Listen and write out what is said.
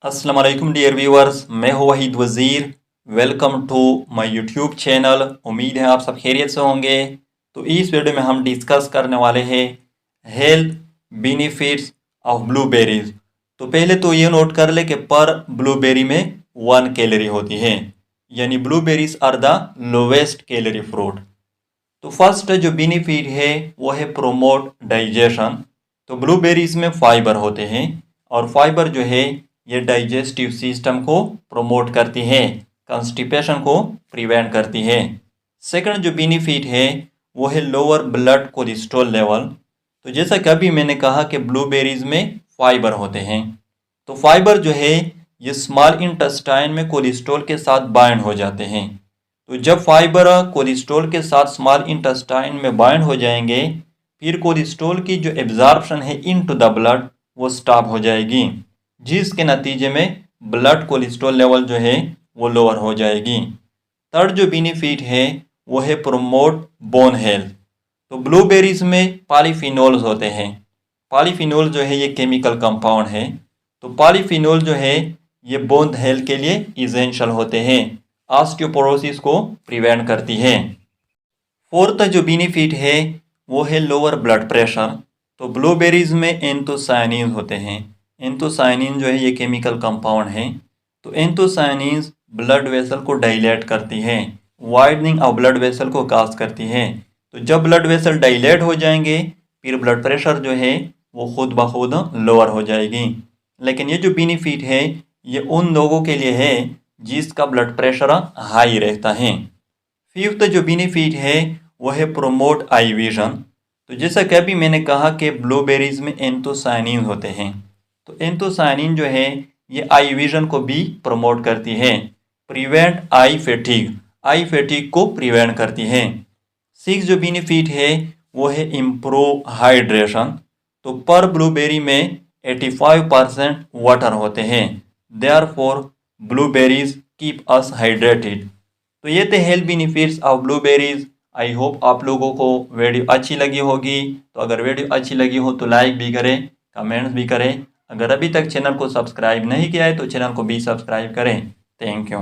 अस्सलाम वालेकुम dear viewers, मैं हूँ Waheed Wazir. Welcome to my YouTube channel. उम्मीद है आप सब खैरियत से होंगे। तो इस वीडियो में हम डिस्कस करने वाले हैं हेल्थ बेनिफिट्स ऑफ ब्लूबेरीज। तो पहले तो ये नोट कर ले कि पर ब्लूबेरी में 1 कैलोरी होती है, यानी blueberries are the lowest calorie fruit. तो फर्स्ट जो बेनिफिट है वो है प्रोमोट डाइजेशन। तो ब्लूबेरीज में फाइबर होते हैं और फाइबर जो है ये डाइजेस्टिव सिस्टम को प्रमोट करती है, कंस्टिपेशन को प्रिवेंट करती है। सेकंड जो बेनिफिट है वो है लोअर ब्लड कोलेस्ट्रॉल लेवल। तो जैसा कि अभी मैंने कहा कि ब्लूबेरीज में फाइबर होते हैं, तो फाइबर जो है ये स्मॉल इंटेस्टाइन में कोलेस्ट्रॉल के साथ बाइंड हो जाते हैं। तो जब फाइबर कोलेस्ट्रॉल के साथ स्मॉल इंटेस्टाइन में बाइंड हो जाएंगे, फिर कोलेस्ट्रॉल की जो एब्जॉर्प्शन है इनटू द ब्लड वो स्टॉप हो जाएगी, जिसके नतीजे में ब्लड कोलेस्ट्रॉल लेवल जो है वो लोअर हो जाएगी। थर्ड जो बेनिफिट है वो है प्रोमोट बोन हेल्थ। तो ब्लूबेरीज में पॉलीफिनोल्स होते हैं। पॉलीफिनोल जो है ये केमिकल कंपाउंड है। तो पॉलीफिनोल जो है ये बोन हेल्थ के लिए इसेंशियल होते हैं, ऑस्टियोपोरोसिस को प्रिवेंट करती है। फोर्थ जो बेनिफिट है वो है लोअर ब्लड प्रेशर। तो ब्लूबेरीज में एंथोसायनिन होते हैं। एंथोसायनिन जो है ये केमिकल कंपाउंड है। तो एंथोसायनिन ब्लड वेसल को डायलेट करती है, वाइडनिंग ऑफ ब्लड वेसल को काज करती है। तो जब ब्लड वेसल डायलेट हो जाएंगे, फिर ब्लड प्रेशर जो है वो खुद ब खुद लोअर हो जाएगी। लेकिन ये जो बेनिफिट है ये उन लोगों के लिए है जिसका ब्लड प्रेशर हाई रहता है। फिफ्थ जो बेनिफिट है वो है प्रोमोट आई विजन। तो जैसा कि अभी मैंने कहा कि ब्लूबेरीज में एंथोसायनिन होते हैं, तो एंथोसायनिन जो है ये आई विजन को भी प्रमोट करती है, प्रिवेंट आई फैटिग को प्रिवेंट करती है। सिक्स जो बेनिफिट है वो है इम्प्रूव हाइड्रेशन। तो पर ब्लूबेरी में 85% वाटर होते हैं, therefore blueberries keep us hydrated. तो ये थे health benefits of blueberries. I hope आप लोगों को वीडियो अच्छी लगी होगी। तो अगर वीडियो अच्छी लगी हो तो लाइक भी करें, कमेंट्स भी करें। अगर अभी तक चैनल को सब्सक्राइब नहीं किया है तो चैनल को भी सब्सक्राइब करें। Thank you.